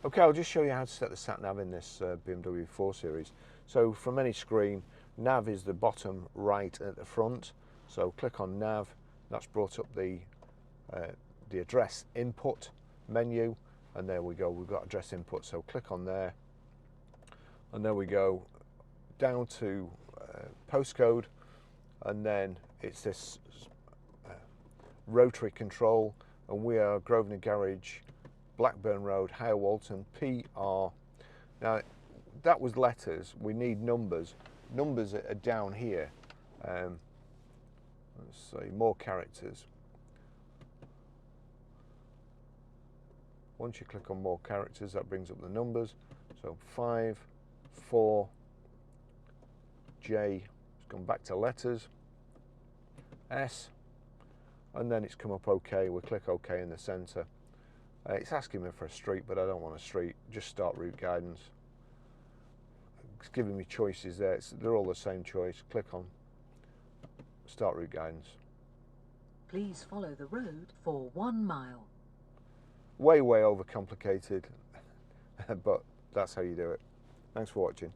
Okay, I'll just show you how to set the sat nav in this BMW 4 Series. So from any screen, nav is the bottom right at the front. So click on nav. That's brought up the address input menu, and there we go. We've got address input. So click on there, and there we go down to postcode, and then it's this rotary control, and we are Grosvenor Garage, Blackburn Road, Higher Walton, PR. Now that was letters, we need numbers. Numbers are down here. Let's see, more characters. Once you click on more characters, that brings up the numbers. So 5, 4, J, it's gone back to letters, S, and then it's come up OK. We'll click OK in the centre. It's asking me for a street, but I don't want a street. Just start route guidance. It's giving me choices there. They're all the same choice. Click on start route guidance. Please follow the road for 1 mile. Way overcomplicated, but that's how you do it. Thanks for watching.